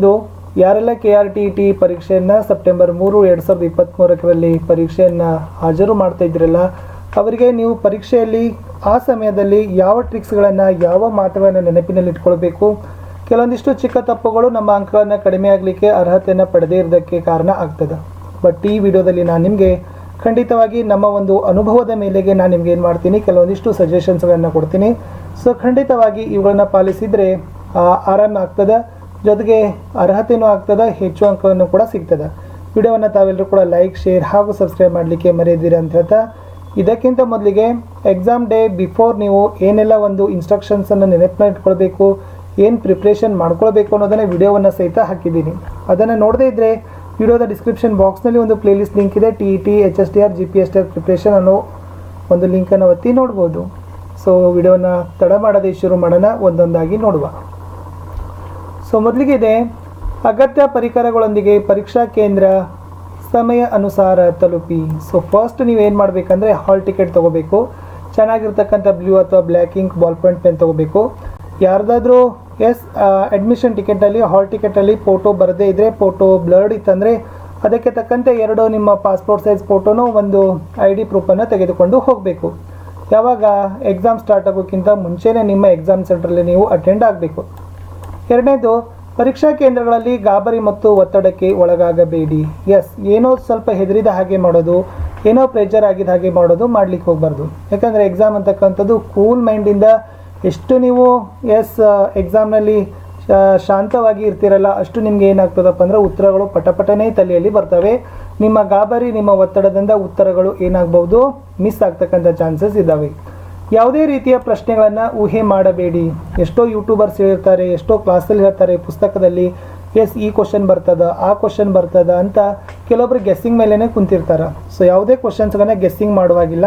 ಇದು ಯಾರೆಲ್ಲ KRTET ಪರೀಕ್ಷೆಯನ್ನು ಸೆಪ್ಟೆಂಬರ್ 3, 2023ರಲ್ಲಿ ಪರೀಕ್ಷೆಯನ್ನು ಹಾಜರು ಮಾಡ್ತಾ ಇದ್ರಲ್ಲ, ಅವರಿಗೆ ನೀವು ಪರೀಕ್ಷೆಯಲ್ಲಿ ಆ ಸಮಯದಲ್ಲಿ ಯಾವ ಟ್ರಿಕ್ಸ್ಗಳನ್ನು, ಯಾವ ಮಾತುಗಳನ್ನು ನೆನಪಿನಲ್ಲಿ ಇಟ್ಕೊಳ್ಬೇಕು. ಕೆಲವೊಂದಿಷ್ಟು ಚಿಕ್ಕ ತಪ್ಪುಗಳು ನಮ್ಮ ಅಂಕಗಳನ್ನು ಕಡಿಮೆ ಆಗಲಿಕ್ಕೆ, ಅರ್ಹತೆಯನ್ನು ಪಡೆದೇ ಇರೋದಕ್ಕೆ ಕಾರಣ ಆಗ್ತದೆ. ಬಟ್ ಈ ವಿಡಿಯೋದಲ್ಲಿ ನಾನು ನಿಮಗೆ ಖಂಡಿತವಾಗಿ ನಮ್ಮ ಒಂದು ಅನುಭವದ ಮೇಲೆಗೆ ನಾನು ನಿಮ್ಗೆ ಏನು ಮಾಡ್ತೀನಿ, ಕೆಲವೊಂದಿಷ್ಟು ಸಜೆಷನ್ಸ್ಗಳನ್ನು ಕೊಡ್ತೀನಿ. ಸೊ ಖಂಡಿತವಾಗಿ ಇವುಗಳನ್ನು ಪಾಲಿಸಿದರೆ ಆರಾಮ ಆಗ್ತದೆ, ಜೊತೆಗೆ ಅರ್ಹತೆಯೂ ಆಗ್ತದೆ, ಹೆಚ್ಚು ಅಂಕಗಳನ್ನು ಕೂಡ ಸಿಗ್ತದೆ. ವಿಡಿಯೋವನ್ನು ತಾವೆಲ್ಲರೂ ಕೂಡ ಲೈಕ್, ಶೇರ್ ಹಾಗೂ ಸಬ್ಸ್ಕ್ರೈಬ್ ಮಾಡಲಿಕ್ಕೆ ಮರೆಯದಿರಿ ಅಂತ ಹೇಳ್ತಾ, ಇದಕ್ಕಿಂತ ಮೊದಲಿಗೆ ಎಕ್ಸಾಮ್ ಡೇ ಬಿಫೋರ್ ನೀವು ಏನೆಲ್ಲ ಒಂದು ಇನ್ಸ್ಟ್ರಕ್ಷನ್ಸನ್ನು ನೆನಪಿನಲ್ಲಿ ಇಟ್ಕೊಳ್ಬೇಕು, ಏನು ಪ್ರಿಪ್ರೇಷನ್ ಮಾಡ್ಕೊಳ್ಬೇಕು ಅನ್ನೋದನ್ನು ವಿಡಿಯೋವನ್ನು ಸಹಿತ ಹಾಕಿದ್ದೀನಿ. ಅದನ್ನು ನೋಡದೇ ಇದ್ದರೆ ವಿಡಿಯೋದ ಡಿಸ್ಕ್ರಿಪ್ಷನ್ ಬಾಕ್ಸ್ನಲ್ಲಿ ಒಂದು ಪ್ಲೇಲಿಸ್ಟ್ ಲಿಂಕ್ ಇದೆ, TET, HSTR, GPSTR ಪ್ರಿಪ್ರೇಷನ್ ಅನ್ನೋ ಒಂದು ಲಿಂಕನ್ನು ಒತ್ತಿ ನೋಡ್ಬೋದು. ಸೊ ವಿಡಿಯೋನ ತಡ ಮಾಡದೆ ಶುರು ಮಾಡೋಣ, ಒಂದೊಂದಾಗಿ ನೋಡುವ. ಸೊ ಮೊದಲಿಗೆ ಇದೆ ಅಗತ್ಯ ಪರಿಕರಗಳೊಂದಿಗೆ ಪರೀಕ್ಷಾ ಕೇಂದ್ರ ಸಮಯ ಅನುಸಾರ ತಲುಪಿ. ಸೊ ಫಸ್ಟ್ ನೀವೇನು ಮಾಡಬೇಕಂದ್ರೆ ಹಾಲ್ ಟಿಕೆಟ್ ತೊಗೋಬೇಕು. ಚೆನ್ನಾಗಿರ್ತಕ್ಕಂಥ ಬ್ಲೂ ಅಥವಾ black ink ball point pen ತೊಗೋಬೇಕು. ಯಾರ್ದಾದ್ರೂ ಅಡ್ಮಿಷನ್ ಟಿಕೆಟಲ್ಲಿ, ಹಾಲ್ ಟಿಕೆಟಲ್ಲಿ ಫೋಟೋ ಬರದೇ ಇದ್ದರೆ, ಫೋಟೋ ಬ್ಲರ್ಡ್ ಇತ್ತಂದರೆ ಅದಕ್ಕೆ ತಕ್ಕಂತೆ 2 ನಿಮ್ಮ ಪಾಸ್ಪೋರ್ಟ್ ಸೈಜ್ ಫೋಟೋನೂ, ಒಂದು ID ಪ್ರೂಫನ್ನು ತೆಗೆದುಕೊಂಡು ಹೋಗಬೇಕು. ಯಾವಾಗ ಎಕ್ಸಾಮ್ ಸ್ಟಾರ್ಟ್ ಆಗೋಕ್ಕಿಂತ ಮುಂಚೆನೇ ನಿಮ್ಮ ಎಕ್ಸಾಮ್ ಸೆಂಟ್ರಲ್ಲಿ ನೀವು ಅಟೆಂಡ್ ಆಗಬೇಕು. ಎರಡನೇದು, ಪರೀಕ್ಷಾ ಕೇಂದ್ರಗಳಲ್ಲಿ ಗಾಬರಿ ಮತ್ತು ಒತ್ತಡಕ್ಕೆ ಒಳಗಾಗಬೇಡಿ. ಏನೋ ಸ್ವಲ್ಪ ಹೆದರಿದ ಹಾಗೆ ಮಾಡೋದು, ಏನೋ ಪ್ರೆಷರ್ ಆಗಿದ್ದ ಹಾಗೆ ಮಾಡೋದು ಮಾಡಲಿಕ್ಕೆ ಹೋಗಬಾರ್ದು. ಯಾಕಂದರೆ ಎಕ್ಸಾಮ್ ಅಂತಕ್ಕಂಥದ್ದು ಕೂಲ್ ಮೈಂಡಿಂದ, ಎಷ್ಟು ನೀವು ಎಕ್ಸಾಮ್ನಲ್ಲಿ ಶಾಂತವಾಗಿ ಇರ್ತಿರಲ್ಲ, ಅಷ್ಟು ನಿಮ್ಗೆ ಏನಾಗ್ತದಪ್ಪ ಅಂದರೆ ಉತ್ತರಗಳು ಪಟಪಟನೇ ತಲೆಯಲ್ಲಿ ಬರ್ತವೆ. ನಿಮ್ಮ ಗಾಬರಿ, ನಿಮ್ಮ ಒತ್ತಡದಿಂದ ಉತ್ತರಗಳು ಏನಾಗ್ಬೋದು, ಮಿಸ್ ಆಗ್ತಕ್ಕಂಥ ಚಾನ್ಸಸ್ ಇದ್ದಾವೆ. ಯಾವುದೇ ರೀತಿಯ ಪ್ರಶ್ನೆಗಳನ್ನು ಊಹೆ ಮಾಡಬೇಡಿ. ಎಷ್ಟೋ ಯೂಟ್ಯೂಬರ್ಸ್ ಹೇಳಿರ್ತಾರೆ, ಎಷ್ಟೋ ಕ್ಲಾಸಲ್ಲಿ ಹೇಳ್ತಾರೆ, ಪುಸ್ತಕದಲ್ಲಿ ಈ ಕ್ವಶನ್ ಬರ್ತದ, ಆ ಕ್ವಶನ್ ಬರ್ತದ ಅಂತ ಕೆಲವೊಬ್ರು ಗೆಸ್ಸಿಂಗ್ ಮೇಲೇ ಕುಂತಿರ್ತಾರೆ. ಸೊ ಯಾವುದೇ ಕ್ವಶನ್ಸ್ಗಳನ್ನ ಗೆಸ್ಸಿಂಗ್ ಮಾಡುವಾಗಿಲ್ಲ.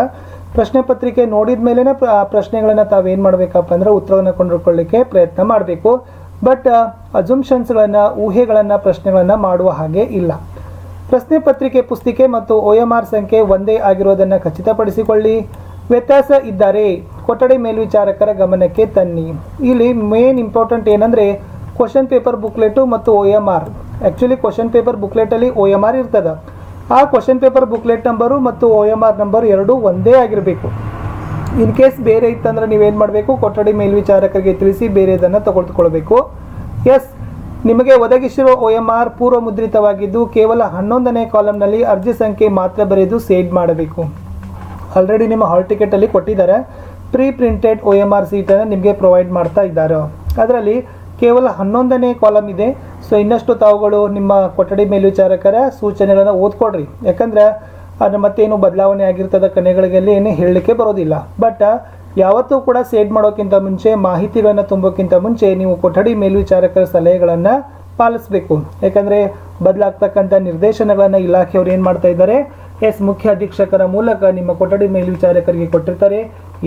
ಪ್ರಶ್ನೆ ಪತ್ರಿಕೆ ನೋಡಿದ ಮೇಲೇ ಪ್ರಶ್ನೆಗಳನ್ನು ತಾವೇನು ಮಾಡಬೇಕಪ್ಪ ಅಂದರೆ ಉತ್ತರವನ್ನು ಕೊಂಡುಕೊಳ್ಳಿಕ್ಕೆ ಪ್ರಯತ್ನ ಮಾಡಬೇಕು. ಬಟ್ ಅಜುಮ್ಷನ್ಸ್ಗಳನ್ನು, ಊಹೆಗಳನ್ನು, ಪ್ರಶ್ನೆಗಳನ್ನು ಮಾಡುವ ಹಾಗೆ ಇಲ್ಲ. ಪ್ರಶ್ನೆ ಪತ್ರಿಕೆ ಪುಸ್ತಿಕೆ ಮತ್ತು OMR ಸಂಖ್ಯೆ ಒಂದೇ ಆಗಿರೋದನ್ನು ಖಚಿತಪಡಿಸಿಕೊಳ್ಳಿ. ವ್ಯತ್ಯಾಸ ಇದ್ದರೆ ಕೊಠಡಿ ಮೇಲ್ವಿಚಾರಕರ ಗಮನಕ್ಕೆ ತನ್ನಿ. ಇಲ್ಲಿ ಮೇನ್ ಇಂಪಾರ್ಟೆಂಟ್ ಏನಂದರೆ ಕ್ವಶನ್ ಪೇಪರ್ ಬುಕ್ಲೆಟು ಮತ್ತು OMR. ಆ್ಯಕ್ಚುಲಿ ಕ್ವಶನ್ ಪೇಪರ್ ಬುಕ್ಲೆಟಲ್ಲಿ OMR ಇರ್ತದೆ. ಆ ಕ್ವಶನ್ ಪೇಪರ್ ಬುಕ್ಲೆಟ್ ನಂಬರು ಮತ್ತು OMR ನಂಬರ್ ಎರಡೂ ಒಂದೇ ಆಗಿರಬೇಕು. ಇನ್ ಕೇಸ್ ಬೇರೆ ಇತ್ತಂದ್ರೆ ನೀವೇನು ಮಾಡಬೇಕು, ಕೊಠಡಿ ಮೇಲ್ವಿಚಾರಕರಿಗೆ ತಿಳಿಸಿ ಬೇರೆದನ್ನು ತೆಗೆದುಕೊಳ್ಬೇಕು. ನಿಮಗೆ ಒದಗಿಸಿರುವ OMR ಪೂರ್ವ ಮುದ್ರಿತವಾಗಿದ್ದು ಕೇವಲ 11ನೇ ಕಾಲಮ್ನಲ್ಲಿ ಅರ್ಜಿ ಸಂಖ್ಯೆ ಮಾತ್ರ ಬರೆದು ಸೇವ್ ಮಾಡಬೇಕು. ಆಲ್ರೆಡಿ ನಿಮ್ಮ ಹಾಲ್ ಟಿಕೆಟಲ್ಲಿ ಕೊಟ್ಟಿದ್ದಾರೆ, ಪ್ರೀ ಪ್ರಿಂಟೆಡ್ OMR ಸೀಟನ್ನು ನಿಮಗೆ ಪ್ರೊವೈಡ್ ಮಾಡ್ತಾ ಇದ್ದಾರೆ. ಅದರಲ್ಲಿ ಕೇವಲ 11ನೇ ಕಾಲಮ್ ಇದೆ. ಸೊ ಇನ್ನಷ್ಟು ತಾವುಗಳು ನಿಮ್ಮ ಕೊಠಡಿ ಮೇಲ್ವಿಚಾರಕರ ಸೂಚನೆಗಳನ್ನು ಓದ್ಕೊಡ್ರಿ. ಯಾಕಂದರೆ ಅದು ಮತ್ತೇನು ಬದಲಾವಣೆ ಆಗಿರ್ತದೆ ಕೊನೆಗಳಿಗೆಲ್ಲಿ ಏನು ಹೇಳಲಿಕ್ಕೆ ಬರೋದಿಲ್ಲ. ಬಟ್ ಯಾವತ್ತೂ ಕೂಡ ಸೇವ್ ಮಾಡೋಕ್ಕಿಂತ ಮುಂಚೆ, ಮಾಹಿತಿಗಳನ್ನು ತುಂಬೋಕ್ಕಿಂತ ಮುಂಚೆ ನೀವು ಕೊಠಡಿ ಮೇಲ್ವಿಚಾರಕರ ಸಲಹೆಗಳನ್ನು ಪಾಲಿಸಬೇಕು. ಯಾಕಂದರೆ ಬದಲಾಗ್ತಕ್ಕಂಥ ನಿರ್ದೇಶನಗಳನ್ನು ಇಲಾಖೆಯವರು ಏನು ಮಾಡ್ತಾ ಇದ್ದಾರೆ, ಮುಖ್ಯ ಅಧೀಕ್ಷಕರ ಮೂಲಕ ನಿಮ್ಮ ಕೊಠಡಿ ಮೇಲ್ವಿಚಾರಕರಿಗೆ ಕೊಟ್ಟಿರ್ತಾರೆ.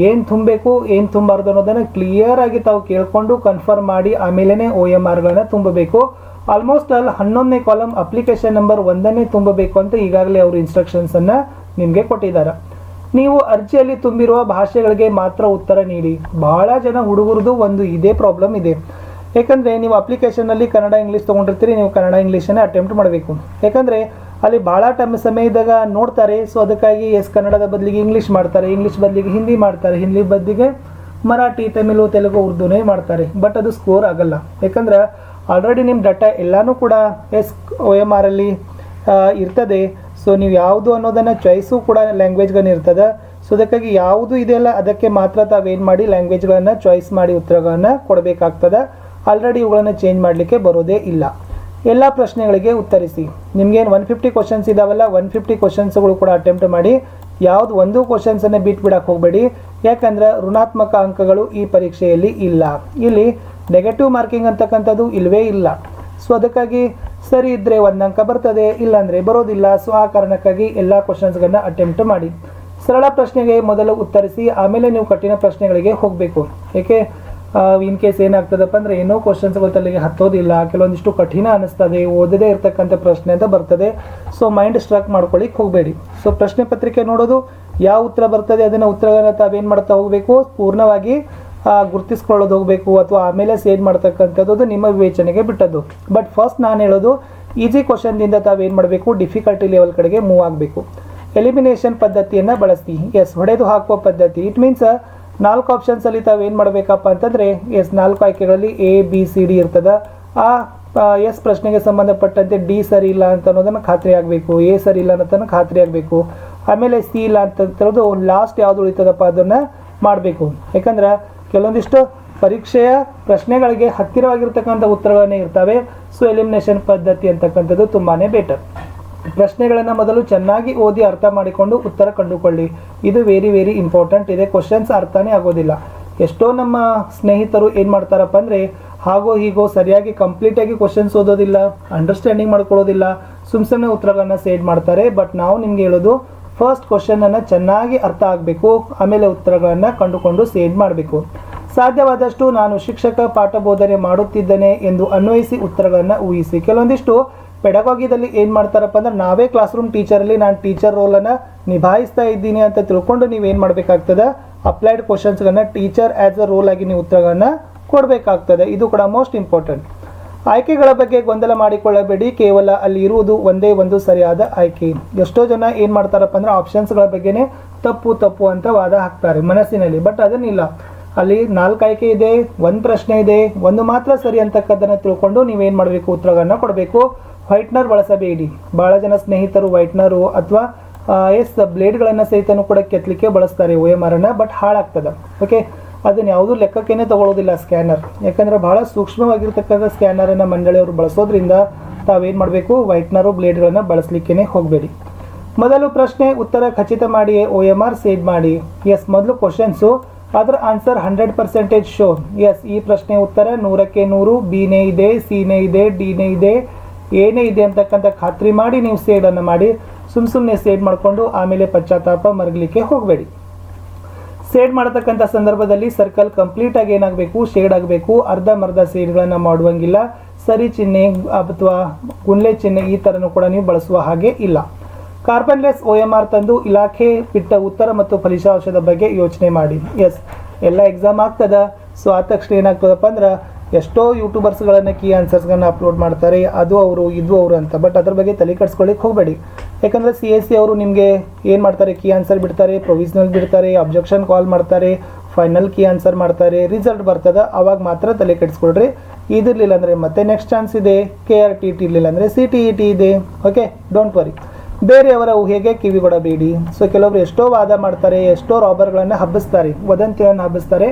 ಏನು ತುಂಬಬೇಕು, ಏನು ತುಂಬಾರ್ದು ಅನ್ನೋದನ್ನು ಕ್ಲಿಯರ್ ಆಗಿ ತಾವು ಕೇಳಿಕೊಂಡು ಕನ್ಫರ್ಮ್ ಮಾಡಿ ಆಮೇಲೆ OMRಗಳನ್ನು ತುಂಬಬೇಕು. ಆಲ್ಮೋಸ್ಟ್ ಆಲ್ 11ನೇ ಕಾಲಮ್ ಅಪ್ಲಿಕೇಶನ್ ನಂಬರ್ 1ನೇ ತುಂಬಬೇಕು ಅಂತ ಈಗಾಗಲೇ ಅವರು ಇನ್ಸ್ಟ್ರಕ್ಷನ್ಸನ್ನು ನಿಮಗೆ ಕೊಟ್ಟಿದ್ದಾರೆ. ನೀವು ಅರ್ಜಿಯಲ್ಲಿ ತುಂಬಿರುವ ಭಾಷೆಗಳಿಗೆ ಮಾತ್ರ ಉತ್ತರ ನೀಡಿ. ಬಹಳ ಜನ ಹುಡುಗರದು ಒಂದು ಇದೇ ಪ್ರಾಬ್ಲಮ್ ಇದೆ. ಯಾಕಂದರೆ ನೀವು ಅಪ್ಲಿಕೇಶನಲ್ಲಿ ಕನ್ನಡ ಇಂಗ್ಲೀಷ್ ತೊಗೊಂಡಿರ್ತೀರಿ, ನೀವು ಕನ್ನಡ ಇಂಗ್ಲೀಷನ್ನೇ ಅಟೆಂಪ್ಟ್ ಮಾಡಬೇಕು. ಯಾಕಂದರೆ ಅಲ್ಲಿ ಭಾಳ ಸಮಯದಾಗ ನೋಡ್ತಾರೆ. ಸೊ ಅದಕ್ಕಾಗಿ ಕನ್ನಡದ ಬದಲಿಗೆ ಇಂಗ್ಲೀಷ್ ಮಾಡ್ತಾರೆ, ಇಂಗ್ಲೀಷ್ ಬದಲಿಗೆ ಹಿಂದಿ ಮಾಡ್ತಾರೆ, ಹಿಂದಿ ಬದಲಿಗೆ ಮರಾಠಿ, ತಮಿಳು, ತೆಲುಗು, ಉರ್ದುನೇ ಮಾಡ್ತಾರೆ. ಬಟ್ ಅದು ಸ್ಕೋರ್ ಆಗಲ್ಲ. ಯಾಕಂದ್ರೆ ಆಲ್ರೆಡಿ ನಿಮ್ಮ ಡಾಟಾ ಎಲ್ಲನೂ ಕೂಡ OMRಲ್ಲಿ ಇರ್ತದೆ. ಸೊ ನೀವು ಯಾವುದು ಅನ್ನೋದನ್ನು ಚಾಯ್ಸು ಕೂಡ ಲ್ಯಾಂಗ್ವೇಜ್ಗಳನ್ನ ಇರ್ತದೆ. ಸೊ ಅದಕ್ಕಾಗಿ ಯಾವುದು ಇದೆಯಲ್ಲ ಅದಕ್ಕೆ ಮಾತ್ರ ತಾವೇನು ಮಾಡಿ ಲ್ಯಾಂಗ್ವೇಜ್ಗಳನ್ನು ಚಾಯ್ಸ್ ಮಾಡಿ ಉತ್ತರಗಳನ್ನು ಕೊಡಬೇಕಾಗ್ತದೆ. ಆಲ್ರೆಡಿ ಇವುಗಳನ್ನು ಚೇಂಜ್ ಮಾಡಲಿಕ್ಕೆ ಬರೋದೇ ಇಲ್ಲ. ಎಲ್ಲ ಪ್ರಶ್ನೆಗಳಿಗೆ ಉತ್ತರಿಸಿ. ನಿಮಗೇನು 150 ಕ್ವಶನ್ಸ್ ಇದಾವಲ್ಲ, 150 ಕ್ವಶನ್ಸ್ಗಳು ಕೂಡ ಅಟೆಂಪ್ಟ್ ಮಾಡಿ. ಯಾವುದು ಒಂದು ಕ್ವಶನ್ಸನ್ನೇ ಬಿಟ್ಬಿಡಕ್ಕೆ ಹೋಗಬೇಡಿ. ಯಾಕಂದ್ರೆ ಋಣಾತ್ಮಕ ಅಂಕಗಳು ಈ ಪರೀಕ್ಷೆಯಲ್ಲಿ ಇಲ್ಲ. ಇಲ್ಲಿ ನೆಗೆಟಿವ್ ಮಾರ್ಕಿಂಗ್ ಅಂತಕ್ಕಂಥದ್ದು ಇಲ್ಲವೇ ಇಲ್ಲ. ಸೊ ಅದಕ್ಕಾಗಿ ಸರಿ ಇದ್ದರೆ 1 ಅಂಕ ಬರ್ತದೆ, ಇಲ್ಲಾಂದರೆ ಬರೋದಿಲ್ಲ. ಸೊ ಆ ಕಾರಣಕ್ಕಾಗಿ ಎಲ್ಲ ಕ್ವಶನ್ಸ್ಗಳನ್ನ ಅಟೆಂಪ್ಟ್ ಮಾಡಿ. ಸರಳ ಪ್ರಶ್ನೆಗೆ ಮೊದಲು ಉತ್ತರಿಸಿ, ಆಮೇಲೆ ನೀವು ಕಠಿಣ ಪ್ರಶ್ನೆಗಳಿಗೆ ಹೋಗಬೇಕು. ಏಕೆ ಇನ್ ಕೇಸ್ ಏನಾಗ್ತದಪ್ಪ ಅಂದರೆ ಏನೋ ಕ್ವಶನ್ಸ್ಗಳು ತಲೆಗೆ ಹತ್ತೋದಿಲ್ಲ, ಕೆಲವೊಂದಿಷ್ಟು ಕಠಿಣ ಅನ್ನಿಸ್ತದೆ, ಓದದೇ ಇರ್ತಕ್ಕಂಥ ಪ್ರಶ್ನೆ ಅಂತ ಬರ್ತದೆ. ಸೊ ಮೈಂಡ್ ಸ್ಟ್ರಕ್ ಮಾಡ್ಕೊಳ್ಳಿಕ್ಕೆ ಹೋಗಬೇಡಿ. ಸೊ ಪ್ರಶ್ನೆ ಪತ್ರಿಕೆ ನೋಡೋದು, ಯಾವ ಉತ್ತರ ಬರ್ತದೆ ಅದನ್ನು ಉತ್ತರಗಳನ್ನು ತಾವೇನು ಮಾಡ್ತಾ ಹೋಗಬೇಕು, ಪೂರ್ಣವಾಗಿ ಗುರುತಿಸ್ಕೊಳ್ಳೋದು ಹೋಗಬೇಕು ಅಥವಾ ಆಮೇಲೆ ಸೇವ್ ಮಾಡ್ತಕ್ಕಂಥದ್ದು ನಿಮ್ಮ ವಿವೇಚನೆಗೆ ಬಿಟ್ಟದ್ದು. ಬಟ್ ಫಸ್ಟ್ ನಾನು ಹೇಳೋದು ಈಸಿ ಕ್ವಶನ್ದಿಂದ ತಾವೇನು ಮಾಡಬೇಕು, ಡಿಫಿಕಲ್ಟಿ ಲೆವೆಲ್ ಕಡೆಗೆ ಮೂವ್ ಆಗಬೇಕು. ಎಲಿಮಿನೇಷನ್ ಪದ್ಧತಿಯನ್ನು ಬಳಸಿ. ಎಸ್, ಹೊಡೆದು ಹಾಕುವ ಪದ್ಧತಿ. ಇಟ್ ಮೀನ್ಸ್ 4 ಆಪ್ಷನ್ಸಲ್ಲಿ ತಾವೇನು ಮಾಡಬೇಕಪ್ಪ ಅಂತಂದರೆ ಎಸ್ 4 ಆಯ್ಕೆಗಳಲ್ಲಿ ಎ ಬಿ ಸಿ ಡಿ ಇರ್ತದೆ. ಆ ಎಸ್ ಪ್ರಶ್ನೆಗೆ ಸಂಬಂಧಪಟ್ಟಂತೆ ಡಿ ಸರಿ ಇಲ್ಲ ಅಂತ ಅನ್ನೋದನ್ನು ಖಾತ್ರಿ ಆಗಬೇಕು, ಎ ಸರಿ ಇಲ್ಲ ಅನ್ನೋದನ್ನು ಖಾತ್ರಿ ಆಗಬೇಕು, ಆಮೇಲೆ ಸಿ ಇಲ್ಲ ಅಂತಂಥದ್ದು ಲಾಸ್ಟ್ ಯಾವುದು ಉಳಿತದಪ್ಪ ಅದನ್ನು ಮಾಡಬೇಕು. ಯಾಕಂದ್ರೆ ಕೆಲವೊಂದಿಷ್ಟು ಪರೀಕ್ಷೆಯ ಪ್ರಶ್ನೆಗಳಿಗೆ ಹತ್ತಿರವಾಗಿರ್ತಕ್ಕಂಥ ಉತ್ತರಗಳನ್ನೇ ಇರ್ತವೆ. ಸೊ ಎಲಿಮಿನೇಷನ್ ಪದ್ಧತಿ ಅಂತಕ್ಕಂಥದ್ದು ತುಂಬಾ ಬೆಟರ್. ಪ್ರಶ್ನೆಗಳನ್ನು ಮೊದಲು ಚೆನ್ನಾಗಿ ಓದಿ ಅರ್ಥ ಮಾಡಿಕೊಂಡು ಉತ್ತರ ಕಂಡುಕೊಳ್ಳಿ. ಇದು ವೆರಿ ವೆರಿ ಇಂಪಾರ್ಟೆಂಟ್ ಇದೆ. ಕ್ವಶನ್ಸ್ ಅರ್ಥನೇ ಆಗೋದಿಲ್ಲ. ಎಷ್ಟೋ ನಮ್ಮ ಸ್ನೇಹಿತರು ಏನು ಮಾಡ್ತಾರಪ್ಪ ಅಂದರೆ ಹಾಗೋ ಹೀಗೋ ಸರಿಯಾಗಿ ಕಂಪ್ಲೀಟಾಗಿ ಕ್ವಶನ್ಸ್ ಓದೋದಿಲ್ಲ, ಅಂಡರ್ಸ್ಟ್ಯಾಂಡಿಂಗ್ ಮಾಡ್ಕೊಳ್ಳೋದಿಲ್ಲ, ಸುಮ್ಮನೆ ಉತ್ತರಗಳನ್ನು ಸೇವ್ ಮಾಡ್ತಾರೆ. ಬಟ್ ನಾವು ನಿಮ್ಗೆ ಹೇಳೋದು ಫಸ್ಟ್ ಕ್ವಶನನ್ನು ಚೆನ್ನಾಗಿ ಅರ್ಥ ಆಗಬೇಕು, ಆಮೇಲೆ ಉತ್ತರಗಳನ್ನು ಕಂಡುಕೊಂಡು ಸೇವ್ ಮಾಡಬೇಕು. ಸಾಧ್ಯವಾದಷ್ಟು ನಾನು ಶಿಕ್ಷಕ ಪಾಠ ಬೋಧನೆ ಮಾಡುತ್ತಿದ್ದೇನೆ ಎಂದು ಅನ್ವಯಿಸಿ ಉತ್ತರಗಳನ್ನು ಊಹಿಸಿ. ಕೆಲವೊಂದಿಷ್ಟು ಪೆಡಗಾಗಿದಲ್ಲಿ ಏನು ಮಾಡ್ತಾರಪ್ಪ ಅಂದ್ರೆ ನಾವೇ ಕ್ಲಾಸ್ ರೂಮ್ ಟೀಚರಲ್ಲಿ ನಾನು ಟೀಚರ್ ರೋಲನ್ನು ನಿಭಾಯಿಸ್ತಾ ಇದ್ದೀನಿ ಅಂತ ತಿಳ್ಕೊಂಡು ನೀವೇನು ಮಾಡಬೇಕಾಗ್ತದೆ, ಅಪ್ಲೈಡ್ ಕ್ವಶನ್ಸ್ಗಳನ್ನ ಟೀಚರ್ ಆ್ಯಸ್ ಅ ರೋಲ್ ಆಗಿ ನೀವು ಉತ್ತರಗಳನ್ನು ಕೊಡಬೇಕಾಗ್ತದೆ. ಇದು ಕೂಡ ಮೋಸ್ಟ್ ಇಂಪಾರ್ಟೆಂಟ್. ಆಯ್ಕೆಗಳ ಬಗ್ಗೆ ಗೊಂದಲ ಮಾಡಿಕೊಳ್ಳಬೇಡಿ. ಕೇವಲ ಅಲ್ಲಿ ಇರುವುದು ಒಂದೇ ಒಂದು ಸರಿಯಾದ ಆಯ್ಕೆ. ಎಷ್ಟೋ ಜನ ಏನು ಮಾಡ್ತಾರಪ್ಪ ಅಂದ್ರೆ ಆಪ್ಷನ್ಸ್ಗಳ ಬಗ್ಗೆನೇ ತಪ್ಪು ಅಂತ ವಾದ ಹಾಕ್ತಾರೆ ಮನಸ್ಸಿನಲ್ಲಿ. ಬಟ್ ಅದನ್ನಿಲ್ಲ, ಅಲ್ಲಿ 4 ಆಯ್ಕೆ ಇದೆ, 1 ಪ್ರಶ್ನೆ ಇದೆ, ಒಂದು ಮಾತ್ರ ಸರಿ ಅಂತಕ್ಕದ್ದನ್ನು ತಿಳ್ಕೊಂಡು ನೀವೇನು ಮಾಡಬೇಕು, ಉತ್ತರಗಳನ್ನು ಕೊಡಬೇಕು. ವೈಟ್ನರ್ ಬಳಸಬೇಡಿ. ಭಾಳ ಜನ ಸ್ನೇಹಿತರು ವೈಟ್ನರು ಅಥವಾ ಬ್ಲೇಡ್ಗಳನ್ನು ಸಹಿತನೂ ಕೂಡ ಕೆತ್ತಲಿಕ್ಕೆ ಬಳಸ್ತಾರೆ OMRನ. ಬಟ್ ಹಾಳಾಗ್ತದೆ. ಓಕೆ, ಅದನ್ನು ಯಾವುದೂ ಲೆಕ್ಕಕ್ಕೇನೆ ತಗೊಳ್ಳೋದಿಲ್ಲ ಸ್ಕ್ಯಾನರ್. ಯಾಕಂದರೆ ಭಾಳ ಸೂಕ್ಷ್ಮವಾಗಿರ್ತಕ್ಕಂಥ ಸ್ಕ್ಯಾನರನ್ನು ಮಂಡಳಿಯವರು ಬಳಸೋದ್ರಿಂದ ತಾವೇನು ಮಾಡಬೇಕು, ವೈಟ್ನರು ಬ್ಲೇಡ್ಗಳನ್ನು ಬಳಸಲಿಕ್ಕೇ ಹೋಗಬೇಡಿ. ಮೊದಲು ಪ್ರಶ್ನೆ ಉತ್ತರ ಖಚಿತ ಮಾಡಿಯೇ OMR ಸೇವ್ ಮಾಡಿ. ಎಸ್, ಮೊದಲು ಕ್ವಶನ್ಸು, ಅದರ ಆನ್ಸರ್ 100% ಶೋ. ಎಸ್, ಈ ಪ್ರಶ್ನೆ ಉತ್ತರ 100ಕ್ಕೆ 100 ಬಿನೇ ಇದೆ, ಸಿನೇ ಇದೆ, ಡಿನೇ ಇದೆ, ಏನೇ ಇದೆ ಅಂತಕ್ಕಂಥ ಖಾತ್ರಿ ಮಾಡಿ ನೀವು ಸೇಡನ್ನು ಮಾಡಿ. ಸುಮ್ಮನೆ ಸೇಡ್ ಮಾಡಿಕೊಂಡು ಆಮೇಲೆ ಪಶ್ಚಾತ್ತಾಪ ಮರಗಲಿಕ್ಕೆ ಹೋಗಬೇಡಿ. ಸೇಡ್ ಮಾಡತಕ್ಕಂಥ ಸಂದರ್ಭದಲ್ಲಿ ಸರ್ಕಲ್ ಕಂಪ್ಲೀಟ್ ಆಗಿ ಏನಾಗಬೇಕು, ಶೇಡ್ ಆಗಬೇಕು. ಅರ್ಧಂಬರ್ಧ ಸೇಡ್ಗಳನ್ನು ಮಾಡುವಂಗಿಲ್ಲ. ಸರಿ ಚಿಹ್ನೆ ಅಥವಾ ಗುಂಡ್ಲೆ ಚಿಹ್ನೆ ಈ ಥರನೂ ಕೂಡ ನೀವು ಬಳಸುವ ಹಾಗೆ ಇಲ್ಲ. ಕಾರ್ಬನ್ಲೆಸ್ OMR ತಂದು ಇಲಾಖೆ ಬಿಟ್ಟ ಉತ್ತರ ಮತ್ತು ಫಲಿತಾಂಶದ ಬಗ್ಗೆ ಯೋಚನೆ ಮಾಡಿ. ಎಸ್, ಎಲ್ಲ ಎಕ್ಸಾಮ್ ಆಗ್ತದ. ಸೊ ಆದ ತಕ್ಷಣ ಏನಾಗ್ತದಪ್ಪ ಅಂದ್ರೆ ಎಷ್ಟೋ ಯೂಟ್ಯೂಬರ್ಸ್ಗಳನ್ನು ಕೀ ಆನ್ಸರ್ಸ್ಗಳನ್ನ ಅಪ್ಲೋಡ್ ಮಾಡ್ತಾರೆ, ಅದು ಅವರು ಇದು ಅವರು ಅಂತ. ಬಟ್ ಅದ್ರ ಬಗ್ಗೆ ತಲೆ ಕೆಡಿಸ್ಕೊಳ್ಳಿಕ್ಕೆ ಹೋಗಬೇಡಿ. ಯಾಕಂದರೆ CSE ಅವರು ನಿಮಗೆ ಏನು ಮಾಡ್ತಾರೆ, ಕೀ ಆನ್ಸರ್ ಬಿಡ್ತಾರೆ, ಪ್ರೊವಿಷನಲ್ ಬಿಡ್ತಾರೆ, ಅಬ್ಜೆಕ್ಷನ್ ಕಾಲ್ ಮಾಡ್ತಾರೆ, ಫೈನಲ್ ಕೀ ಆನ್ಸರ್ ಮಾಡ್ತಾರೆ, ರಿಸಲ್ಟ್ ಬರ್ತದೆ. ಅವಾಗ ಮಾತ್ರ ತಲೆ ಕೆಡಿಸ್ಕೊಳ್ರಿ. ಇದಿರಲಿಲ್ಲ ಅಂದರೆ ಮತ್ತೆ ನೆಕ್ಸ್ಟ್ ಚಾನ್ಸ್ ಇದೆ, KRTT ಇರಲಿಲ್ಲ ಅಂದರೆ CTET ಇದೆ. Okay, don't worry. ಬೇರೆಯವರ ಊಹೆಗೆ ಕಿವಿಗೊಡಬೇಡಿ. ಸೊ ಕೆಲವರು ಎಷ್ಟೋ ವಾದ ಮಾಡ್ತಾರೆ, ಎಷ್ಟೋ ರಾಬರ್ಗಳನ್ನು ಹಬ್ಬಿಸ್ತಾರೆ, ವದಂತಿಗಳನ್ನು ಹಬ್ಬಿಸ್ತಾರೆ.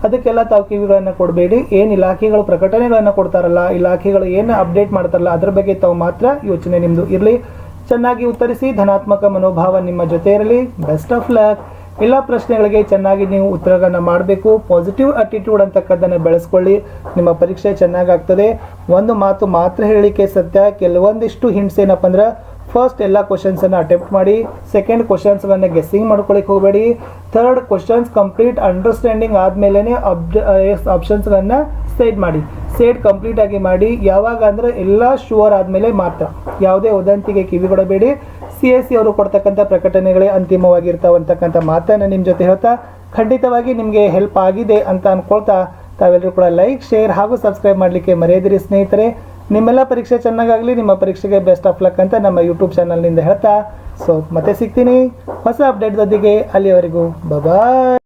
ಅದಕ್ಕೆಲ್ಲ ತಾವು ಕಿವಿಗಳನ್ನು ಕೊಡಬೇಡಿ. ಏನು ಇಲಾಖೆಗಳು ಪ್ರಕಟಣೆಗಳನ್ನು ಕೊಡ್ತಾರಲ್ಲ, ಇಲಾಖೆಗಳು ಏನು ಅಪ್ಡೇಟ್ ಮಾಡ್ತಾರಲ್ಲ, ಅದ್ರ ಬಗ್ಗೆ ತಾವು ಮಾತ್ರ ಯೋಚನೆ ನಿಮ್ಮದು ಇರಲಿ. ಚೆನ್ನಾಗಿ ಉತ್ತರಿಸಿ. ಧನಾತ್ಮಕ ಮನೋಭಾವ ನಿಮ್ಮ ಜೊತೆ ಇರಲಿ. Best of luck. ಎಲ್ಲ ಪ್ರಶ್ನೆಗಳಿಗೆ ಚೆನ್ನಾಗಿ ನೀವು ಉತ್ತರಗಳನ್ನು ಮಾಡಬೇಕು. ಪಾಸಿಟಿವ್ ಅಟಿಟ್ಯೂಡ್ ಅಂತಕ್ಕದ್ದನ್ನು ಬೆಳೆಸ್ಕೊಳ್ಳಿ. ನಿಮ್ಮ ಪರೀಕ್ಷೆ ಚೆನ್ನಾಗಾಗ್ತದೆ. ಒಂದು ಮಾತು ಮಾತ್ರ ಹೇಳಲಿಕ್ಕೆ ಸತ್ಯ, ಕೆಲವೊಂದಿಷ್ಟು ಹಿಂಟ್ಸ್ ಏನಪ್ಪ ಅಂದ್ರೆ ಫಸ್ಟ್ ಎಲ್ಲ ಕ್ವಶನ್ಸನ್ನು ಅಟೆಂಪ್ಟ್ ಮಾಡಿ. ಸೆಕೆಂಡ್ ಕ್ವಶನ್ಸ್ಗಳನ್ನು ಗೆಸ್ಸಿಂಗ್ ಮಾಡ್ಕೊಳ್ಳಿಕ್ಕೆ ಹೋಗಬೇಡಿ. ಥರ್ಡ್ ಕ್ವಶನ್ಸ್ ಕಂಪ್ಲೀಟ್ ಅಂಡರ್ಸ್ಟ್ಯಾಂಡಿಂಗ್ ಆದಮೇಲೆ ಆಪ್ಷನ್ಸ್ಗಳನ್ನು ಸೇಡ್ ಮಾಡಿ. ಸೇಡ್ ಕಂಪ್ಲೀಟಾಗಿ ಮಾಡಿ. ಯಾವಾಗ ಅಂದರೆ ಎಲ್ಲ ಶೂರ್ ಆದಮೇಲೆ ಮಾತ್ರ. ಯಾವುದೇ ವದಂತಿಗೆ ಕಿವಿಗೊಡಬೇಡಿ. CSE ಅವರು ಕೊಡ್ತಕ್ಕಂಥ ಪ್ರಕಟಣೆಗಳೇ ಅಂತಿಮವಾಗಿರ್ತಾವಂತಕ್ಕಂಥ ಮಾತನ್ನು ನಿಮ್ಮ ಜೊತೆ ಹೇಳ್ತಾ, ಖಂಡಿತವಾಗಿ ನಿಮಗೆ ಹೆಲ್ಪ್ ಆಗಿದೆ ಅಂತ ಅಂದ್ಕೊಳ್ತಾ ತಾವೆಲ್ಲರೂ ಕೂಡ ಲೈಕ್, ಶೇರ್ ಹಾಗೂ ಸಬ್ಸ್ಕ್ರೈಬ್ ಮಾಡಲಿಕ್ಕೆ ಮರೆಯದಿರಿ ಸ್ನೇಹಿತರೆ. ನಿಮ್ಮೆಲ್ಲ ಪರೀಕ್ಷೆ ಚೆನ್ನಾಗಾಗಲಿ. ನಿಮ್ಮ ಪರೀಕ್ಷೆಗೆ ಬೆಸ್ಟ್ ಆಫ್ ಲಕ್ ಅಂತ ನಮ್ಮ ಯೂಟ್ಯೂಬ್ ಚಾನಲ್ನಿಂದ ಹೇಳ್ತಾ, ಸೊ ಮತ್ತೆ ಸಿಗ್ತೀನಿ ಹೊಸ ಅಪ್ಡೇಟ್ದೊಂದಿಗೆ. ಅಲ್ಲಿಯವರೆಗೂ ಬಾಯ್.